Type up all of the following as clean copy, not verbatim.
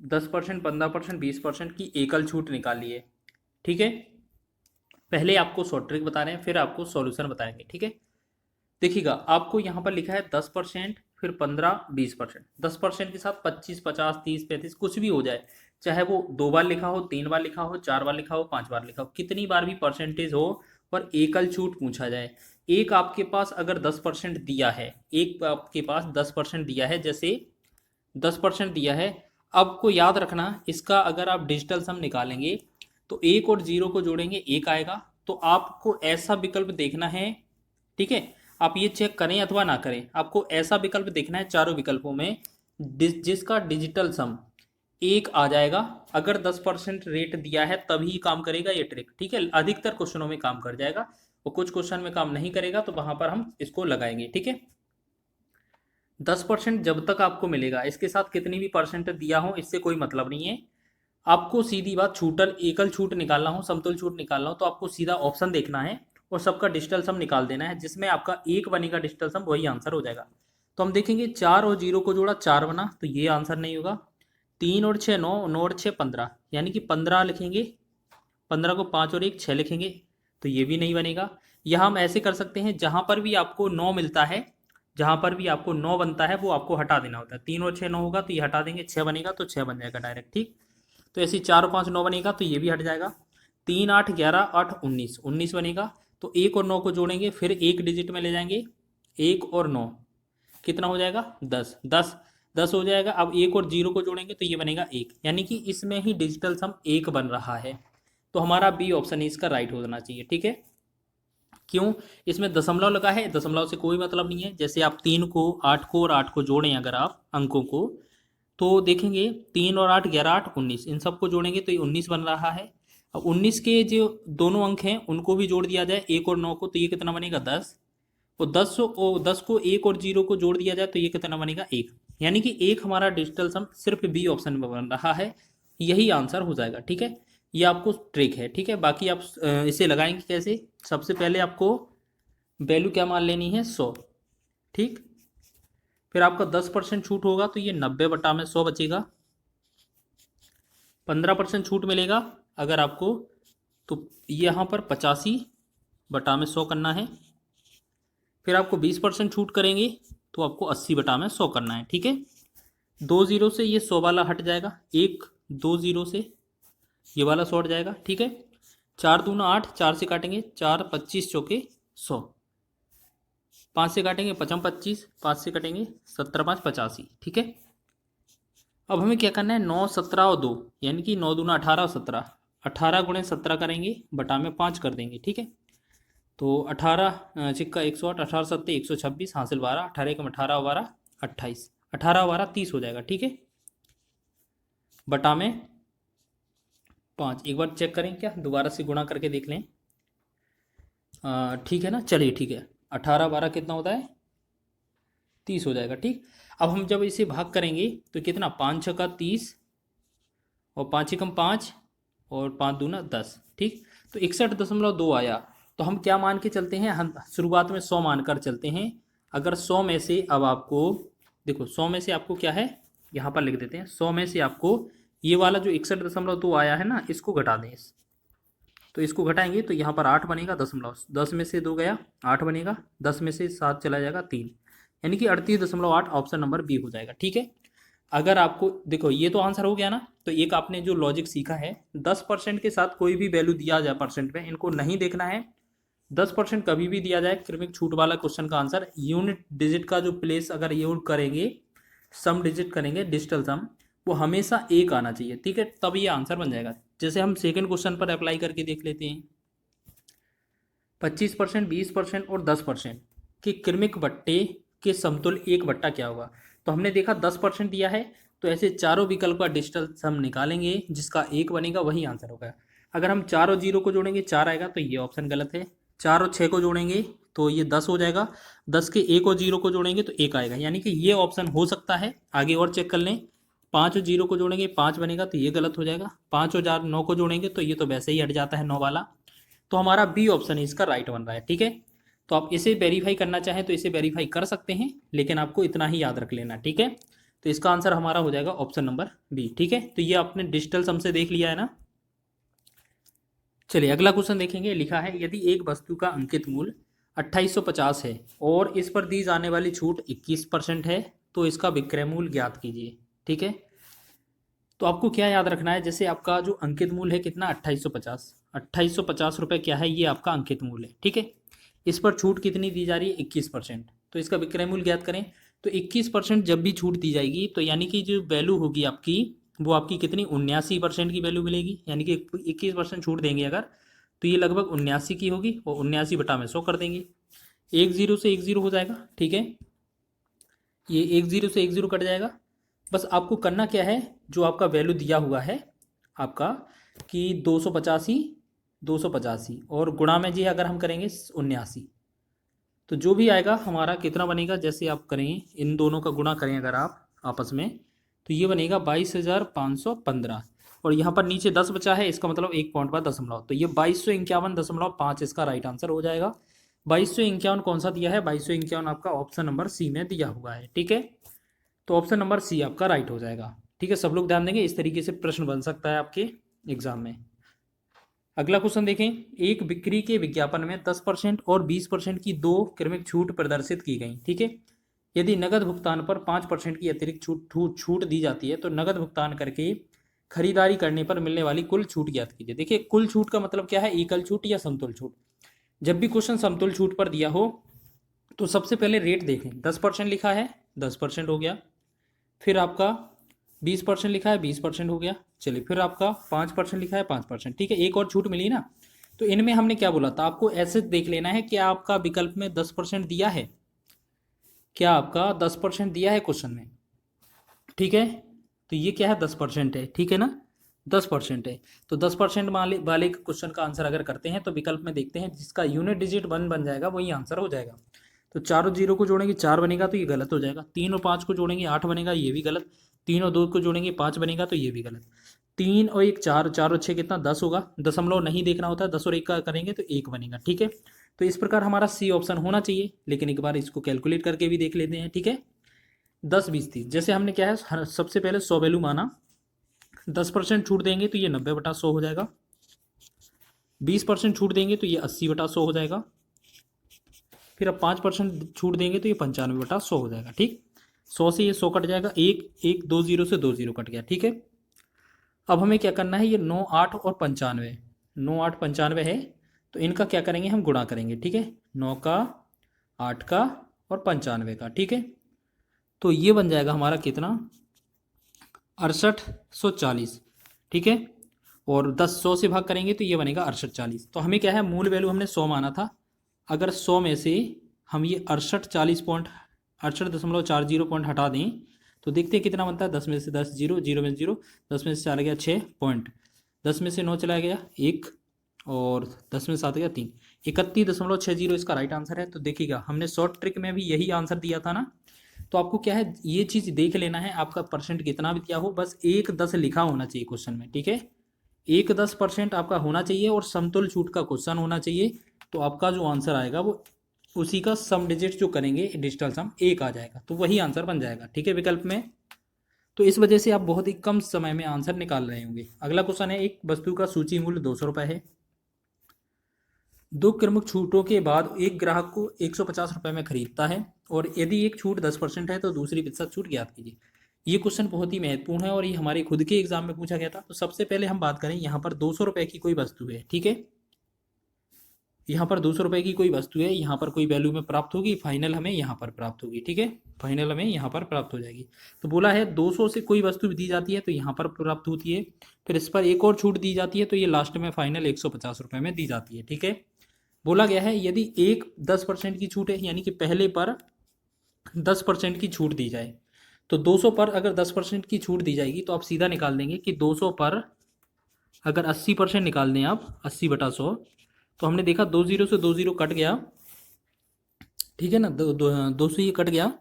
10%, 15%, 20% की एकल छूट निकाली है। ठीक है, पहले आपको शॉर्ट ट्रिक बता रहे हैं, फिर आपको सॉल्यूशन बताएंगे। ठीक है, देखिएगा आपको यहाँ पर लिखा है 10%, फिर 15, 20%। 10% के साथ 25, 50, 30, 35 कुछ भी हो जाए, चाहे वो 2 बार लिखा हो, 3 बार लिखा हो, 4 बार लिखा हो, 5 बार लिखा हो, कितनी बार भी परसेंटेज हो और एकल छूट पूछा जाए। एक आपके पास अगर 10% दिया है, एक आपके पास 10% दिया है, जैसे 10% दिया है, आपको याद रखना इसका अगर आप डिजिटल सम निकालेंगे तो एक और जीरो को जोड़ेंगे एक आएगा। तो आपको ऐसा विकल्प देखना है। ठीक है, आप ये चेक करें अथवा ना करें, आपको ऐसा विकल्प देखना है चारों विकल्पों में जिसका डिजिटल सम एक आ जाएगा। अगर 10% रेट दिया है तभी काम करेगा ये ट्रिक। ठीक है, अधिकतर क्वेश्चनों में काम कर जाएगा और कुछ क्वेश्चन में काम नहीं करेगा, तो वहां पर हम इसको लगाएंगे। ठीक है, 10% जब तक आपको मिलेगा, इसके साथ कितनी भी परसेंट दिया हो इससे कोई मतलब नहीं है। आपको सीधी बात छूटल एकल छूट निकालना हो, समतुल छूट निकालना हो, तो आपको सीधा ऑप्शन देखना है और सबका डिजिटल सम निकाल देना है, जिसमें आपका एक बनेगा डिजिटल सम, वही आंसर हो जाएगा। तो हम देखेंगे 4 और 0 को जोड़ा 4 बना, तो ये आंसर नहीं होगा। 3 और 6 9, 9 और 6 15, यानी कि 15 लिखेंगे। 15 को 5 और 1 6 लिखेंगे, तो ये भी नहीं बनेगा। यहाँ हम ऐसे कर सकते हैं, जहां पर भी आपको 9 मिलता है, जहां पर भी आपको 9 बनता है वो आपको हटा देना होता है। 3 और 6 9 होगा तो ये हटा देंगे, 6 बनेगा तो 6 बन जाएगा डायरेक्ट। ठीक, तो ऐसे 4 और 5 9 बनेगा तो ये भी हट जाएगा। 3 8 11 8 19, 19 बनेगा। तो 1 और 9 को जोड़ेंगे, फिर एक डिजिट में ले जाएंगे, 1 और 9 कितना हो जाएगा 10, 10 10 हो जाएगा। अब 1 और 0 को जोड़ेंगे तो ये बनेगा 1, यानी कि इसमें ही डिजिटल सम 1 बन रहा है। तो हमारा बी ऑप्शन इसका राइट होना चाहिए। ठीक है, क्यों? इसमें दशमलव लगा है, दशमलव से कोई मतलब नहीं है। जैसे आप 3 को 8 को और 8 को जोड़ें अगर आप अंकों को, तो देखेंगे 3 और 8 11 8 19, इन सबको जोड़ेंगे तो ये 19 बन रहा है। अब 19 के जो दोनों अंक हैं उनको भी जोड़ दिया जाए, 1 और 9 को, तो ये कितना बनेगा 10। और 10 को 1 और 0 को जोड़ दिया जाए तो ये कितना बनेगा 1, यानी कि एक हमारा डिजिटल सम सिर्फ बी ऑप्शन में बन रहा है। यही आंसर हो जाएगा। ठीक है, ये आपको ट्रिक है। ठीक है, बाकी आप इसे लगाएंगे कैसे? सबसे पहले आपको वैल्यू क्या मान लेनी है 100। ठीक, फिर आपका 10% छूट होगा तो ये 90/100 बचेगा। 15% छूट मिलेगा अगर आपको, तो यहाँ पर 85/100 करना है। फिर आपको 20% छूट करेंगे तो आपको 80/100 करना है। ठीक है, 2 जीरो से ये 100 वाला हट जाएगा, 1 2 जीरो से ये वाला 100 हट जाएगा। ठीक है, 4 दूना 8, 4 से काटेंगे 4 25 चौके 100, 5 से काटेंगे 55 25, 5 से कटेंगे 17 5 85। ठीक है, अब हमें क्या करना है 9 17 और 2, यानी कि 9 दूना 18 और 17, 18 गुणे 17 करेंगे, बटा में 5 कर देंगे। ठीक है, तो 18 सिक्का 108, 18 सत्ते 126, हासिल 12, 18 एकम 18 और 12 28, 18 और 12 30 हो जाएगा। ठीक है, बटा में 5। एक बार चेक करें, क्या दोबारा से गुणा करके देख लें। ठीक है ना, चलिए ठीक है, 18 12 कितना होता है 30 हो जाएगा। ठीक, अब हम जब इसे भाग करेंगे तो कितना, 5 छक्का 30 और 5 एकम 5 और 5 दूना 10। ठीक, तो 61.2 आया। तो हम क्या मान के चलते हैं, हम शुरुआत में 100 मानकर चलते हैं। अगर 100 में से, अब आपको देखो 100 में से आपको क्या है, यहाँ पर लिख देते हैं, 100 में से आपको ये वाला जो 61.2 आया है ना, इसको घटा दें। तो इसको घटाएंगे तो यहाँ पर 8 बनेगा दशमलव, 10 में से 2 गया 8 बनेगा, 10 में से 7 चला जाएगा 3, यानी कि 38.8 ऑप्शन नंबर बी हो जाएगा। ठीक है, अगर आपको देखो ये तो आंसर हो गया ना, तो एक आपने जो लॉजिक सीखा है, 10% के साथ कोई भी वैल्यू दिया जाए परसेंट में, इनको नहीं देखना है। 10% कभी भी दिया जाए, क्रमिक छूट वाला क्वेश्चन का आंसर यूनिट डिजिट का जो प्लेस अगर यूज करेंगे, सम डिजिट करेंगे डिजिटल सम, वो हमेशा एक आना चाहिए। ठीक है, तब ये आंसर बन जाएगा। जैसे हम सेकंड क्वेश्चन पर अप्लाई करके देख लेते हैं, 25%, 20% और 10% के क्रमिक बट्टे के समतुल्य एक बट्टा क्या होगा? तो हमने देखा 10% दिया है, तो ऐसे चारों विकल्प का डिजिटल सम निकालेंगे, जिसका एक बनेगा वही आंसर होगा। अगर हम 4 और 0 को जोड़ेंगे 4 आएगा, तो ये ऑप्शन गलत है। 4 और 6 को जोड़ेंगे तो ये 10 हो जाएगा, 10 के 1 और 0 को जोड़ेंगे तो 1 आएगा, यानी कि ये ऑप्शन हो सकता है। आगे और चेक कर लें, 5 और 0 को जोड़ेंगे 5 बनेगा, तो ये गलत हो जाएगा। 5 और 9 को जोड़ेंगे तो ये तो वैसे ही हट जाता है 9 वाला। तो हमारा बी ऑप्शन इसका राइट बन रहा है। ठीक है, तो आप इसे वेरीफाई करना चाहें तो इसे वेरीफाई कर सकते हैं, लेकिन आपको इतना ही याद रख लेना। ठीक है, तो इसका आंसर हमारा हो जाएगा ऑप्शन नंबर बी। ठीक है, तो ये आपने डिजिटल सम से देख लिया है ना। चलिए अगला क्वेश्चन देखेंगे। लिखा है यदि एक वस्तु का अंकित मूल्य 2850 है और इस पर दी जाने वाली छूट 21% है तो इसका विक्रय मूल्य ज्ञात कीजिए। ठीक है, तो आपको क्या याद रखना है, जैसे आपका जो अंकित मूल्य है कितना 2850 रुपये क्या है, ये आपका अंकित मूल्य है। ठीक है, इस पर छूट कितनी दी जा रही है 21%, तो इसका विक्रय मूल्य ज्ञात करें। तो 21% जब भी छूट दी जाएगी तो यानी कि जो वैल्यू होगी आपकी वो आपकी कितनी 79% की वैल्यू मिलेगी, यानी कि 21% छूट देंगे अगर तो ये लगभग 79 की होगी और 79 बटा में 100 कर देंगे, 10 से 10 हो जाएगा। ठीक है, ये 10 से 10 कट जाएगा। बस आपको करना क्या है, जो आपका वैल्यू दिया हुआ है आपका कि 285 और गुणा में जी अगर हम करेंगे 79, तो जो भी आएगा हमारा कितना बनेगा, जैसे आप करें इन दोनों का गुणा करें अगर आप आपस में तो ये बनेगा 22,515 और यहाँ पर नीचे 10 बचा है, इसका मतलब एक पॉइंट बाद दशमलव, तो ये 2251.5 इसका राइट आंसर हो जाएगा। 2251 कौन सा दिया है, 2251 आपका ऑप्शन नंबर सी में दिया हुआ है। ठीक है, तो ऑप्शन नंबर सी आपका राइट हो जाएगा। ठीक है, सब लोग ध्यान देंगे, इस तरीके से प्रश्न बन सकता है आपके एग्जाम में। अगला क्वेश्चन देखें। एक बिक्री के विज्ञापन में 10% और 20% की दो क्रमिक छूट प्रदर्शित की गई। ठीक है, यदि नगद भुगतान पर 5% की अतिरिक्त छूट दी जाती है तो नगद भुगतान करके खरीदारी करने पर मिलने वाली कुल छूट ज्ञात कीजिए। देखिए कुल छूट का मतलब क्या है, एकल छूट या समतुल छूट। जब भी क्वेश्चन समतुल छूट पर दिया हो तो सबसे पहले रेट देखें, 10% लिखा है 10% हो गया, फिर आपका 20% लिखा है 20% हो गया, चलिए फिर आपका 5% लिखा है 5%। ठीक है, एक और छूट मिली ना, तो इनमें हमने क्या बोला था, आपको ऐसे देख लेना है कि आपका विकल्प में 10% दिया है, क्या आपका 10% दिया है क्वेश्चन में। ठीक है, तो ये क्या है 10% है। ठीक है ना, 10% है, तो 10% वाले क्वेश्चन का आंसर अगर करते हैं तो विकल्प में देखते हैं जिसका यूनिट डिजिट 1 बन जाएगा वही आंसर हो जाएगा। तो 4 और 0 को जोड़ेंगे 4 बनेगा तो ये गलत हो जाएगा, 3 और 5 को जोड़ेंगे 8 बनेगा, ये भी गलत, 3 और 2 को जोड़ेंगे 5 बनेगा तो ये भी गलत, 3 और 1 4, 4 और 6 कितना 10 होगा, दशमलव नहीं देखना होता है, 10 और 1 का करेंगे तो 1 बनेगा। ठीक है, तो इस प्रकार हमारा सी ऑप्शन होना चाहिए, लेकिन एक बार इसको कैलकुलेट करके भी देख लेते हैं। ठीक है, 10 20 30 जैसे हमने क्या है सबसे पहले 100 वैल्यू माना, 10% छूट देंगे तो ये 90/100 हो जाएगा, 20% छूट देंगे तो ये 80/100 हो जाएगा, फिर अब 5% छूट देंगे तो ये 95/100 हो जाएगा। ठीक, 100 से ये 100 कट जाएगा, एक 2 0 से 2 0 कट गया। ठीक है, अब हमें क्या करना है, ये 9 8 और 95, 9 8 95 है तो इनका क्या करेंगे हम गुणा करेंगे। ठीक है, 9 का 8 का और 95 का। ठीक है, तो ये बन जाएगा हमारा कितना 6840। ठीक है, और 10 100 से भाग करेंगे तो ये बनेगा 6840। तो हमें क्या है, मूल वैल्यू हमने 100 माना था, अगर 100 में से हम ये 68.40 पॉइंट हटा दें तो देखते हैं कितना बनता है, 10 में से 10 0, 0 में 0, 10 में से 4 गया 6 पॉइंट, 10 में से 9 चला गया 1 और 10 में 7 गया 3, 31.60 इसका राइट आंसर है। तो देखिएगा हमने शॉर्ट ट्रिक में भी यही आंसर दिया था ना, तो आपको क्या है ये चीज़ देख लेना है, आपका परसेंट कितना भी दिया हो बस 1 10 लिखा होना चाहिए क्वेश्चन में। ठीक है, 1 10% आपका होना चाहिए और समतुल छूट का क्वेश्चन होना चाहिए, तो आपका जो आंसर आएगा वो उसी का सम डिजिट जो करेंगे डिजिटल सम 1 आ जाएगा, तो वही आंसर बन जाएगा। ठीक है, विकल्प में, तो इस वजह से आप बहुत ही कम समय में आंसर निकाल रहे होंगे। अगला क्वेश्चन है, एक वस्तु का सूची मूल्य 200 रुपये है, दो क्रमिक छूटों के बाद एक ग्राहक को 150 रुपये में खरीदता है और यदि एक छूट 10% है तो दूसरी प्रतिशत छूट ज्ञात कीजिए। ये क्वेश्चन बहुत ही महत्वपूर्ण है और ये हमारे खुद के एग्जाम में पूछा गया था। तो सबसे पहले हम बात करें, यहाँ पर 200 रुपये की कोई वस्तु है। ठीक है, यहाँ पर 200 रुपये की कोई वस्तु है, यहाँ पर कोई वैल्यू में प्राप्त होगी, फाइनल हमें यहाँ पर प्राप्त होगी। ठीक है, फाइनल हमें यहाँ पर प्राप्त हो जाएगी। तो बोला है 200 से कोई वस्तु दी जाती है तो यहाँ पर प्राप्त होती है, फिर इस पर एक और छूट दी जाती है तो ये लास्ट में फाइनल 150 रुपये में दी जाती है। ठीक है, बोला गया है यदि एक 10% की छूट है, यानी कि पहले पर 10% की छूट दी जाए, तो 200 पर अगर 10% की छूट दी जाएगी तो आप सीधा निकाल देंगे कि 200 पर अगर 80% निकाल दें आप 80/100, तो हमने देखा 2 0 से 2 0 कट गया। ठीक है ना, 200 ये कट गया,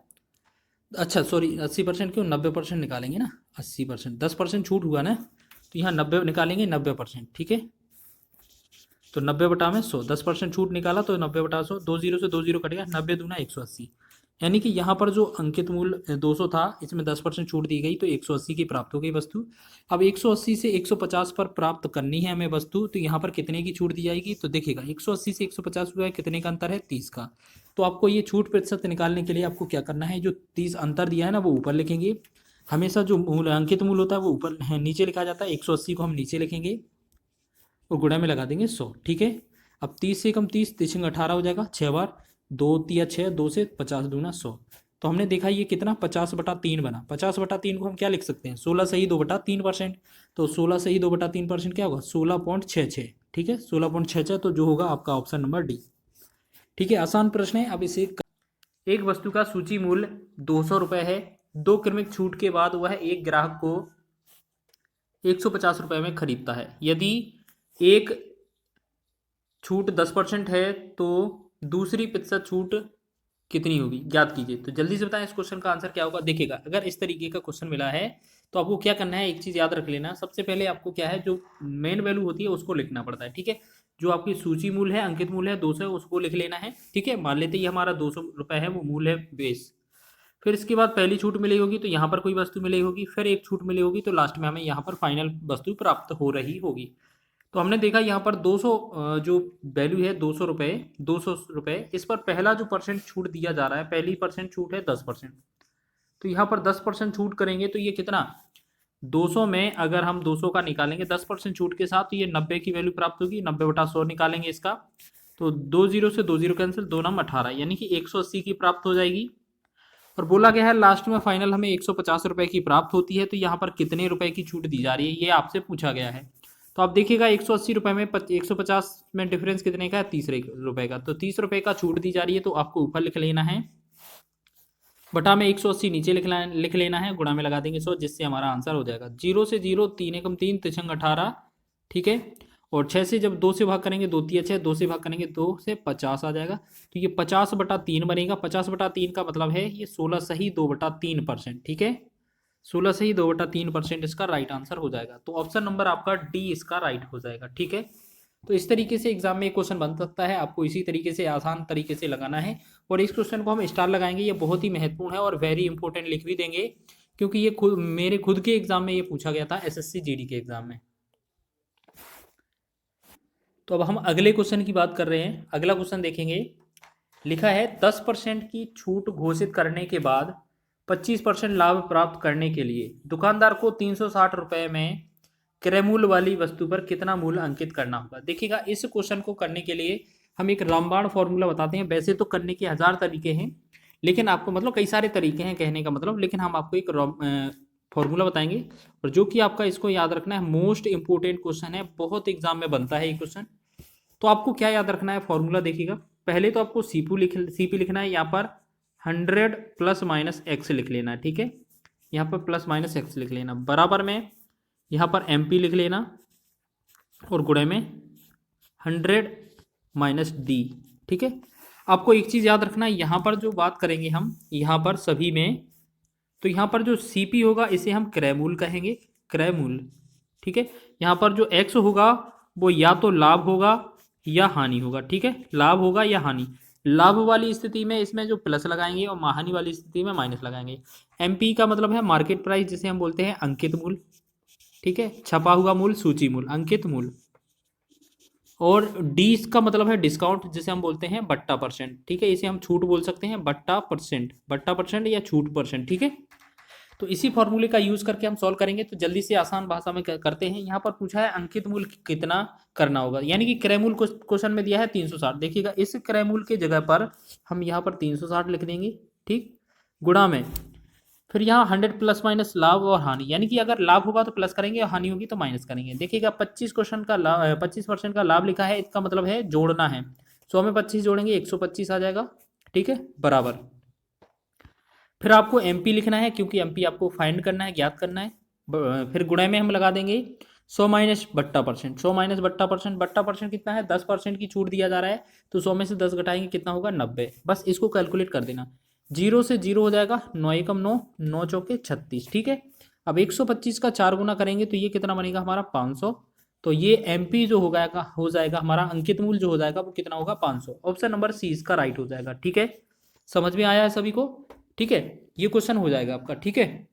अच्छा सॉरी 80% क्यों 90% निकालेंगे ना, 80% 10% छूट हुआ ना, तो यहाँ 90 निकालेंगे 90%। ठीक है, तो 90/100, 10% छूट निकाला तो 90/100, 2 0 से 2 0 कट गया, 90 दूना 180, यानी कि यहाँ पर जो अंकित मूल्य 200 था, इसमें 10% छूट दी गई तो 180 की प्राप्त हो गई वस्तु। अब 180 से 150 पर प्राप्त करनी है हमें वस्तु, तो यहाँ पर कितने की छूट दी जाएगी? तो देखिएगा 180 से 150 रुपये कितने का अंतर है? 30 का। तो आपको ये छूट प्रतिशत निकालने के लिए आपको क्या करना है, जो 30 अंतर दिया है ना वो ऊपर लिखेंगे। हमेशा जो मूल अंकित मूल होता है वो ऊपर नीचे लिखा जाता है, 180 को हम नीचे लिखेंगे और गुणा में लगा देंगे 100। ठीक है। अब 30 से कम 30, 30 18 हो जाएगा, 6 बार 2 तिया 6, 2 से 50 दूना 100। तो हमने देखा ये कितना 50/3 बना। 50/3 को हम क्या लिख सकते हैं? 16 सही 2/3%। तो 16 सही 2/3% क्या होगा? 16.66। ठीक है, 16.66। तो जो होगा आपका ऑप्शन नंबर डी। ठीक है, आसान प्रश्न है। अब इसे एक वस्तु का सूची मूल्य 200 रुपये है। 2 क्रमिक छूट के बाद वह एक ग्राहक को 150 रुपये में खरीदता है। यदि एक छूट 10% है तो दूसरी प्रतिशत छूट कितनी होगी, ज्ञात कीजिए। तो जल्दी से बताएं इस क्वेश्चन का आंसर क्या होगा। देखिएगा, अगर इस तरीके का क्वेश्चन मिला है तो आपको क्या करना है, एक चीज़ याद रख लेना। सबसे पहले आपको क्या है, जो मेन वैल्यू होती है उसको लिखना पड़ता है। ठीक है, जो आपकी सूची मूल्य है, अंकित मूल्य है 200, उसको लिख लेना है। ठीक है, मान लेते ही हमारा 200 रुपये है, वो मूल्य है बेस। फिर इसके बाद पहली छूट मिली होगी तो यहाँ पर कोई वस्तु मिली होगी, फिर एक छूट मिली होगी तो लास्ट में हमें यहाँ पर फाइनल वस्तु प्राप्त हो रही होगी। तो हमने देखा यहाँ पर 200 जो वैल्यू है 200 रुपये, 200 रुपये, इस पर पहला जो परसेंट छूट दिया जा रहा है, पहली परसेंट छूट है 10%। तो यहाँ पर 10% छूट करेंगे तो ये कितना, 200 में अगर हम 200 का निकालेंगे 10% छूट के साथ, तो ये 90 की वैल्यू प्राप्त होगी। 90/100 निकालेंगे इसका, तो 2 जीरो से 2 जीरो कैंसिल, 2 नम 18, यानी कि 180 की प्राप्त हो जाएगी। और बोला गया है लास्ट में फाइनल हमें 150 रुपये की प्राप्त होती है। तो यहाँ पर कितने रुपए की छूट दी जा रही है ये आपसे पूछा गया है। तो आप देखिएगा 180 रुपये में 150 में डिफरेंस कितने का है? 30 रुपये का। तो 30 रुपये का छूट दी जा रही है, तो आपको ऊपर लिख लेना है, बटा में 180 नीचे लिख लेना है, गुणा में लगा देंगे 100, जिससे हमारा आंसर हो जाएगा 0 से 0, 3 एकम 3, 3 18। ठीक है, और 6 से जब 2 से भाग करेंगे 2 तिया 6, 2 से भाग करेंगे 2 से 50 आ जाएगा। तो ये 50/3 बनेगा। 50/3 का मतलब है ये 16 सही 2/3%। ठीक है, 16 सही 2/3% इसका राइट आंसर हो जाएगा। तो ऑप्शन नंबर आपका डी इसका राइट हो जाएगा। ठीक है, तो इस तरीके से एग्जाम में एक क्वेश्चन बन सकता है। आपको इसी तरीके से आसान तरीके से लगाना है, और इस क्वेश्चन को हम स्टार लगाएंगे। ये बहुत ही महत्वपूर्ण है और वेरी इंपॉर्टेंट लिख भी देंगे, क्योंकि ये मेरे खुद के एग्जाम में ये पूछा गया था, एसएससी जीडी के एग्जाम में। तो अब हम अगले क्वेश्चन की बात कर रहे हैं। अगला क्वेश्चन देखेंगे। लिखा है 10% की छूट घोषित करने के बाद 25% लाभ प्राप्त करने के लिए दुकानदार को 360 रुपये में क्रय मूल्य वाली वस्तु पर कितना मूल्य अंकित करना होगा। देखिएगा, इस क्वेश्चन को करने के लिए हम एक रामबाण फॉर्मूला बताते हैं। वैसे तो करने के 1000 तरीके हैं, लेकिन आपको मतलब कई सारे तरीके हैं कहने का मतलब, लेकिन हम आपको एक फॉर्मूला बताएंगे, और जो कि आपका इसको याद रखना है। मोस्ट इंपोर्टेंट क्वेश्चन है, बहुत एग्जाम में बनता है ये क्वेश्चन। तो आपको क्या याद रखना है, फॉर्मूला देखिएगा। पहले तो आपको सीपी लिखना है, यहाँ पर 100 ± x लिख लेना है। ठीक है, यहाँ पर ±x लिख लेना, बराबर में यहाँ पर MP लिख लेना, और गुणे में 100 - d। ठीक है, आपको एक चीज़ याद रखना है, यहाँ पर जो बात करेंगे हम यहाँ पर सभी में, तो यहाँ पर जो CP होगा इसे हम क्रय मूल्य कहेंगे, क्रय मूल्य। ठीक है, यहाँ पर जो x होगा वो या तो लाभ होगा या हानि होगा। ठीक है, लाभ होगा या हानि। लाभ वाली स्थिति में इसमें जो प्लस लगाएंगे, और हानि वाली स्थिति में माइनस लगाएंगे। MP का मतलब है मार्केट प्राइस, जिसे हम बोलते हैं अंकित मूल्य। ठीक है, छपा हुआ मूल्य, सूची मूल्य, अंकित मूल्य। और D का मतलब है डिस्काउंट, जिसे हम बोलते हैं बट्टा %। ठीक है, इसे हम छूट बोल सकते हैं, बट्टा % या छूट %। ठीक है, तो इसी फॉर्मूले का यूज करके हम सॉल्व करेंगे। तो जल्दी से आसान भाषा में करते हैं। यहाँ पर पूछा है अंकित मूल्य कितना करना होगा, यानी कि क्रय मूल्य क्वेश्चन में दिया है 360। देखिएगा, इस क्रय मूल्य के जगह पर हम यहाँ पर 360 लिख देंगे। ठीक, गुणा में फिर यहाँ 100 ± लाभ और हानि, यानी कि अगर लाभ होगा तो प्लस करेंगे और हानि होगी तो माइनस करेंगे। देखिएगा 25% का लाभ लिखा है, इसका मतलब है जोड़ना है। 100 में 25 जोड़ेंगे 125 आ जाएगा। ठीक है, बराबर। फिर आपको MP लिखना है, क्योंकि MP आपको फाइंड करना है, ज्ञात करना है। फिर गुणा में हम लगा देंगे 100 - बट्टा %। 100 - बट्टा %, बट्टा % कितना है, 10% की छूट दिया जा रहा है, तो 100 में से 10 घटाएंगे कितना होगा, 90। बस इसको कैलकुलेट कर देना। 0 से 0 हो जाएगा, 9 एकम 9, 9 चौके 36। ठीक है, अब 125 का 4 गुना करेंगे तो ये कितना बनेगा हमारा, 500। तो ये MP जो हो जाएगा हमारा अंकित मूल्य जो हो जाएगा वो कितना होगा, 500। ऑप्शन नंबर C इसका राइट हो जाएगा। ठीक है, समझ में आया है सभी को? ठीक है, ये क्वेश्चन हो जाएगा आपका। ठीक है,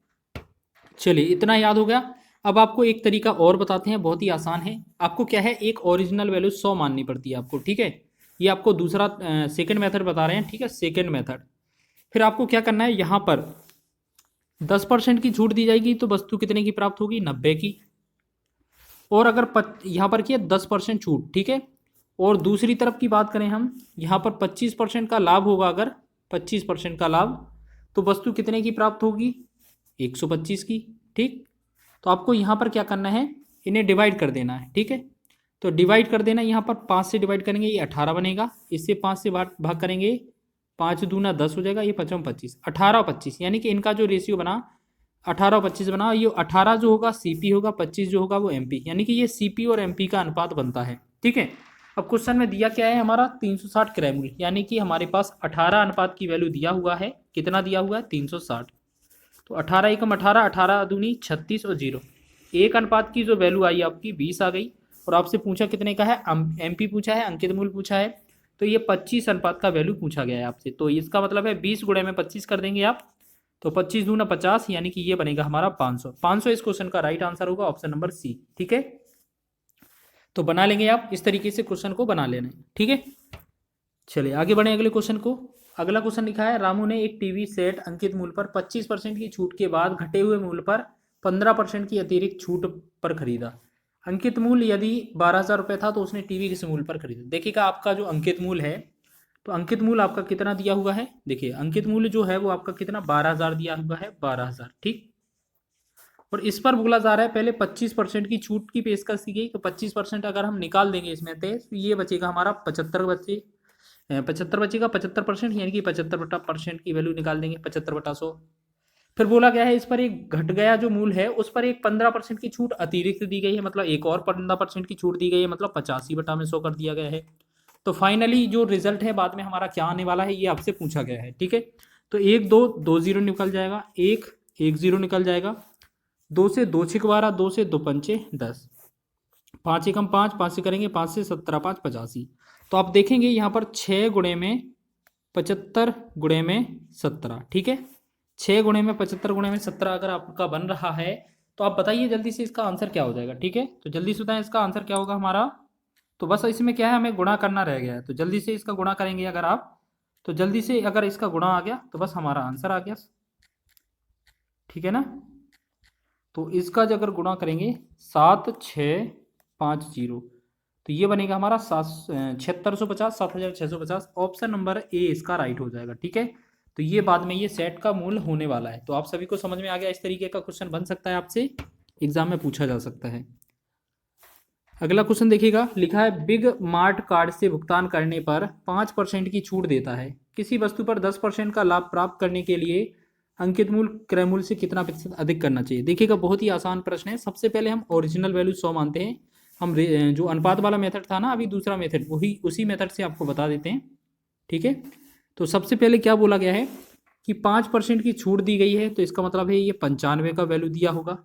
चलिए इतना याद हो गया। अब आपको एक तरीका और बताते हैं, बहुत ही आसान है। आपको क्या है, एक ओरिजिनल वैल्यू 100 माननी पड़ती है आपको। ठीक है, ये आपको दूसरा सेकंड मेथड बता रहे हैं। ठीक है, सेकंड मेथड। फिर आपको क्या करना है, यहाँ पर 10% की छूट दी जाएगी तो वस्तु कितने की प्राप्त होगी, 90 की। और अगर यहाँ पर क्या 10% छूट, ठीक है। और दूसरी तरफ की बात करें हम, यहाँ पर 25% का लाभ होगा, अगर 25% का लाभ, तो वस्तु कितने की प्राप्त होगी, 125 की। ठीक, तो आपको यहाँ पर क्या करना है, इन्हें डिवाइड कर देना है। ठीक है, तो डिवाइड कर देना, यहाँ पर 5 से डिवाइड करेंगे ये 18 बनेगा, इससे 5 से भाग करेंगे, 5 दूना 10 हो जाएगा, ये 55 25, 18 और 25, यानी कि इनका जो रेशियो बना 18 और 25 बना। ये 18 जो होगा सीपी होगा, 25 जो होगा वो एमपी, यानी कि ये सीपी और एमपी का अनुपात बनता है। ठीक है, अब क्वेश्चन में दिया क्या है हमारा, 360 क्रैमूल, यानी कि हमारे पास 18 अनुपात की वैल्यू दिया हुआ है। कितना दिया हुआ है, 360। तो 18 एकम 18, 18 दूनी 36 और 0, एक अनुपात की जो वैल्यू आई आपकी 20 आ गई। और आपसे पूछा कितने का है, एमपी पूछा है, अंकित मूल पूछा है, तो ये 25 अनुपात का वैल्यू पूछा गया है आपसे। तो इसका मतलब है 20 गुणे में 25 कर देंगे आप, तो 25 दूना 50, यानी कि ये बनेगा हमारा 500। 500 इस क्वेश्चन का राइट आंसर होगा, ऑप्शन नंबर सी। ठीक है, तो बना लेंगे आप, इस तरीके से क्वेश्चन को बना लेना है। ठीक है, चलिए आगे बढ़े अगले क्वेश्चन को। अगला क्वेश्चन लिखा है, रामू ने एक टीवी सेट अंकित मूल्य पर 25% की छूट के बाद घटे हुए मूल्य पर 15% की अतिरिक्त छूट पर खरीदा। अंकित मूल्य यदि 12,000 रुपये था तो उसने टीवी किस मूल्य पर खरीदा। देखिएगा आपका जो अंकित मूल्य है, तो अंकित मूल्य आपका कितना दिया हुआ है, देखिए अंकित मूल्य जो है वो आपका कितना 12,000 दिया हुआ है, 12,000। ठीक, और इस पर बोला जा रहा है पहले 25% की छूट की पेशकश की गई, तो 25% अगर हम निकाल देंगे इसमें से, तो ये बचेगा हमारा 75 बचेगा, 75%, यानी कि 75% की वैल्यू निकाल देंगे, 75/100। फिर बोला गया है इस पर एक घट गया जो मूल है उस पर एक 15% की छूट अतिरिक्त दी गई है, मतलब एक और 15% की छूट दी गई है, मतलब 85/100 कर दिया गया है। तो फाइनली जो रिजल्ट है बाद में हमारा क्या आने वाला है, ये आपसे पूछा गया है। ठीक है, तो एक दो, 2 0 निकल जाएगा, एक 1 0 निकल जाएगा, 2 से 2 6 12, 2 से 2 पंचे 10, 5 एकम 5, 5 से करेंगे 5 से 17 5 85। तो आप देखेंगे यहाँ पर 6 गुणे में 75 गुणे में 17। ठीक है, 6 गुणे में 75 गुणे में 17 अगर आपका बन रहा है, तो आप बताइए जल्दी से इसका आंसर क्या हो जाएगा। ठीक है, तो जल्दी से बताएं इसका आंसर क्या होगा हमारा। तो बस इसमें क्या है, हमें गुणा करना रह गया है, तो जल्दी से इसका गुणा करेंगे अगर आप, तो जल्दी से अगर इसका गुणा आ गया तो बस हमारा आंसर आ गया। ठीक है ना, तो इसका जो अगर गुणा करेंगे 7650, तो ये बनेगा हमारा 7650, 7650, ऑप्शन नंबर ए इसका राइट हो जाएगा। ठीक है, तो ये बाद में ये सेट का मूल्य होने वाला है। तो आप सभी को समझ में आ गया, इस तरीके का क्वेश्चन बन सकता है आपसे एग्जाम में पूछा जा सकता है। अगला क्वेश्चन देखिएगा, लिखा है बिग मार्ट कार्ड से भुगतान करने पर 5% की छूट देता है। किसी वस्तु पर 10% का लाभ प्राप्त करने के लिए अंकित मूल्य क्रय मूल्य से कितना प्रतिशत अधिक करना चाहिए। देखिएगा बहुत ही आसान प्रश्न है। सबसे पहले हम ओरिजिनल वैल्यू 100 मानते हैं। हम जो अनुपात वाला मेथड था ना, अभी दूसरा मेथड, वही उसी मेथड से आपको बता देते हैं। ठीक है, तो सबसे पहले क्या बोला गया है कि 5% की छूट दी गई है, तो इसका मतलब है ये 95 का वैल्यू दिया होगा।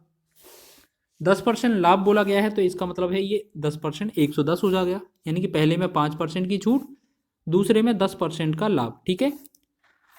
10% लाभ बोला गया है, तो इसका मतलब है ये 10% 110 हो जाएगा, यानी कि पहले में 5% की छूट, दूसरे में 10% का लाभ। ठीक है,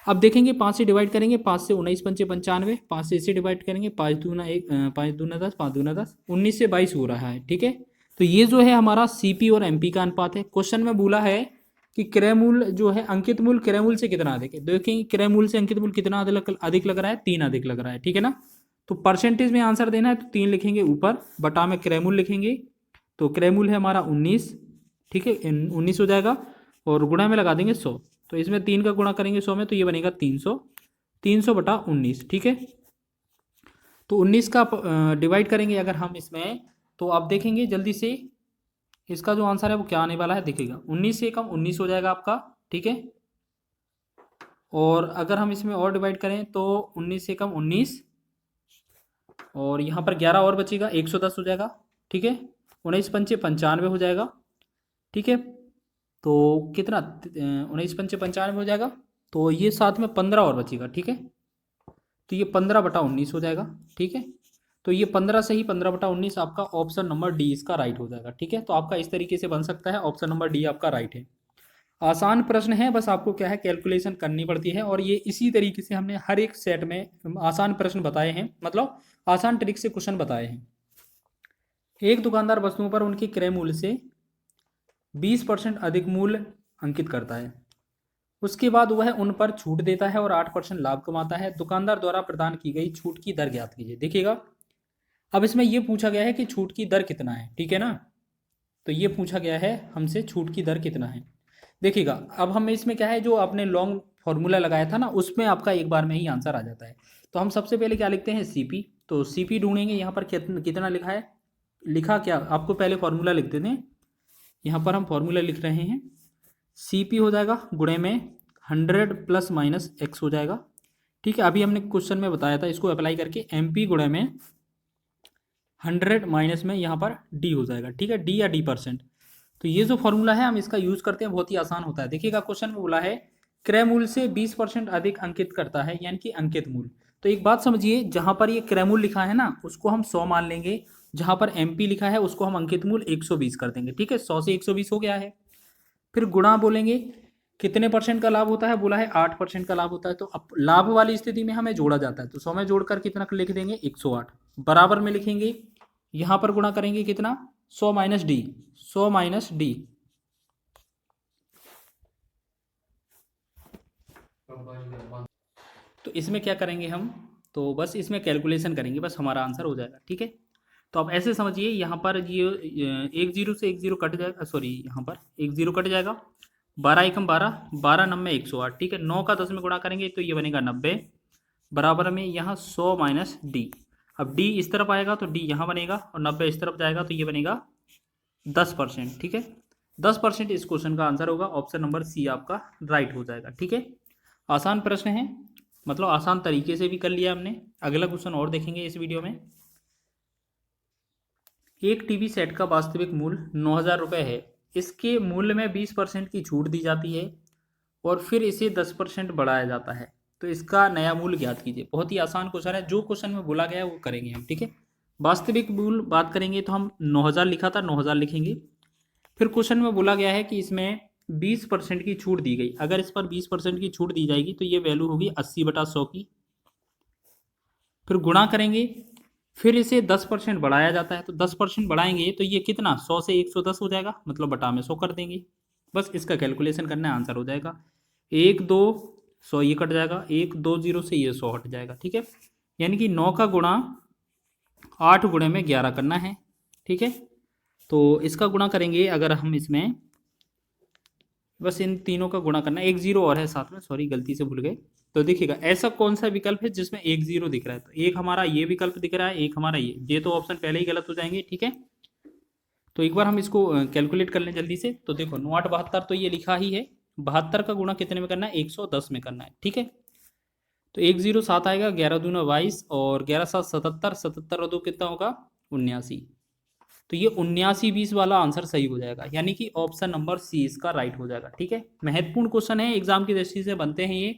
अब देखेंगे 5 से डिवाइड करेंगे, 5 से 19 पंचे 95, 5 से इसे डिवाइड करेंगे, 5 दूना 1, 5 दूना 10, 5 दूना 10, 19 से 22 हो रहा है। ठीक है, तो ये जो है हमारा सीपी और एमपी का अनुपात है। क्वेश्चन में बोला है कि क्रय मूल्य जो है अंकित मूल्य क्रय मूल्य से कितना अधिक है। देखेंगे क्रय मूल्य से अंकित मूल्य कितना अधिक लग रहा है, 3 अधिक लग रहा है। ठीक है ना, तो परसेंटेज में आंसर देना है, तो 3 लिखेंगे ऊपर, बटा में क्रय मूल्य लिखेंगे, तो क्रय मूल्य है हमारा 19। ठीक है, 19 हो जाएगा, और गुणा में लगा देंगे 100, तो इसमें 3 का गुणा करेंगे 100 में, तो ये बनेगा 300, 300/19। ठीक है, तो 19 का डिवाइड करेंगे अगर हम इसमें, तो आप देखेंगे जल्दी से इसका जो आंसर है वो क्या आने वाला है। देखिएगा 19 से कम 19 हो जाएगा आपका। ठीक है, और अगर हम इसमें और डिवाइड करें तो 19 से कम 19, और यहाँ पर 11 और बचेगा, 110 हो जाएगा। ठीक है, 19 पंचे 95 हो जाएगा। ठीक है, तो कितना 19 पंचे 95 हो जाएगा, तो ये साथ में 15 और बचेगा। ठीक है, तो ये 15/19 हो जाएगा। ठीक है, तो ये 15 से ही 15/19 आपका ऑप्शन नंबर डी इसका राइट हो जाएगा। ठीक है, तो आपका इस तरीके से बन सकता है, ऑप्शन नंबर डी आपका राइट है। आसान प्रश्न है, बस आपको क्या है कैलकुलेशन करनी पड़ती है, और ये इसी तरीके से हमने हर एक सेट में आसान प्रश्न बताए हैं, मतलब आसान ट्रिक से क्वेश्चन बताए हैं। एक दुकानदार वस्तुओं पर उनके क्रय मूल्य से 20% अधिक मूल्य अंकित करता है। उसके बाद वह उन पर छूट देता है और 8% लाभ कमाता है। दुकानदार द्वारा प्रदान की गई छूट की दर ज्ञात कीजिए। देखिएगा, अब इसमें यह पूछा गया है कि छूट की दर कितना है, ठीक है ना। तो ये पूछा गया है हमसे छूट की दर कितना है। देखिएगा, अब हम इसमें क्या है, जो आपने लॉन्ग फॉर्मूला लगाया था ना, उसमें आपका एक बार में ही आंसर आ जाता है। तो हम सबसे पहले क्या लिखते हैं, सीपी। तो सीपी ढूंढेंगे, यहाँ पर कितना लिखा है, लिखा क्या, आपको पहले फॉर्मूला लिख देते हैं। यहाँ पर हम फॉर्मूला लिख रहे हैं, सीपी हो जाएगा गुणे में 100 प्लस माइनस एक्स हो जाएगा, ठीक है। अभी हमने क्वेश्चन में बताया था, इसको अप्लाई करके एमपी गुणे में 100 माइनस में यहाँ पर डी हो जाएगा, ठीक है, डी या डी परसेंट। तो ये जो फॉर्मूला है हम इसका यूज करते हैं, बहुत ही आसान होता है। देखिएगा, क्वेश्चन में बोला है क्रय मूल्य से 20% अधिक अंकित करता है, यानी कि अंकित मूल्य। तो एक बात समझिए, जहां पर ये क्रय मूल्य लिखा है ना, उसको हम 100 मान लेंगे, जहां पर एमपी लिखा है उसको हम अंकित मूल्य 120 कर देंगे, ठीक है। 100 से 120 हो गया है। फिर गुणा बोलेंगे, कितने परसेंट का लाभ होता है, बोला है 8% का लाभ होता है। तो अब लाभ वाली स्थिति में हमें जोड़ा जाता है, तो 100 में जोड़कर कितना लिख देंगे, 108। बराबर में लिखेंगे, यहां पर गुणा करेंगे कितना, 100 माइनस डी, 100 माइनस डी। तो इसमें क्या करेंगे हम, तो बस इसमें कैलकुलेशन करेंगे, बस हमारा आंसर हो जाएगा, ठीक है। तो आप ऐसे समझिए, यहाँ पर ये एक जीरो से एक जीरो कट जाएगा, सॉरी यहाँ पर एक जीरो कट जाएगा, 12 एकम 12, 12 नब्बे 108, ठीक है। 9 का 10 में गुणा करेंगे तो ये बनेगा 90, बराबर में यहाँ 100 माइनस डी। अब डी इस तरफ आएगा तो डी यहाँ बनेगा, और 90 इस तरफ जाएगा तो ये बनेगा 10%, ठीक है। 10% इस क्वेश्चन का आंसर होगा, ऑप्शन नंबर सी आपका राइट हो जाएगा, ठीक है। आसान प्रश्न है, मतलब आसान तरीके से भी कर लिया हमने। अगला क्वेश्चन और देखेंगे इस वीडियो में। एक टीवी सेट का वास्तविक मूल्य 9,000 रुपये है। इसके मूल्य में 20% की छूट दी जाती है और फिर इसे 10% बढ़ाया जाता है, तो इसका नया मूल्य ज्ञात कीजिए। बहुत ही आसान क्वेश्चन है, जो क्वेश्चन में बोला गया है वो करेंगे हम, ठीक है। वास्तविक मूल्य बात करेंगे तो हम 9,000 लिखा था, 9,000 लिखेंगे। फिर क्वेश्चन में बोला गया है कि इसमें 20% की छूट दी गई, अगर इस पर 20% की छूट दी जाएगी तो ये वैल्यू होगी 80/100 की। फिर गुणा करेंगे, फिर इसे 10% बढ़ाया जाता है, तो 10% बढ़ाएंगे तो ये कितना, 100 से 110 हो जाएगा, मतलब बटा में 100 कर देंगे। बस इसका कैलकुलेशन करना है, आंसर हो जाएगा 1 2 100, ये कट जाएगा, 1 2 0 से ये 100 हट जाएगा, ठीक है। यानी कि 9 का गुणा 8 गुणे में 11 करना है, ठीक है। तो इसका गुणा करेंगे, अगर हम इसमें बस इन तीनों का गुणा करना है, एक जीरो और है साथ में, सॉरी गलती से भूल गए। तो देखिएगा, ऐसा कौन सा विकल्प है जिसमें एक जीरो दिख रहा है, तो एक हमारा ये विकल्प दिख रहा है, एक हमारा ये तो ऑप्शन पहले ही गलत हो जाएंगे, ठीक है। तो एक बार हम इसको कैलकुलेट कर लें जल्दी से। तो देखो 9 8 72, तो ये लिखा ही है, 72 का गुणा कितने में करना है, 110 में करना है, ठीक है। तो 1 0 7 आएगा, 11 दूना 22, और 11 7 77, 77 और 2 कितना होगा, 79। तो ये 79-20 वाला आंसर सही हो जाएगा, यानी कि ऑप्शन नंबर सी इसका राइट हो जाएगा, ठीक है। महत्वपूर्ण क्वेश्चन है, एग्जाम की दृष्टि से बनते हैं ये।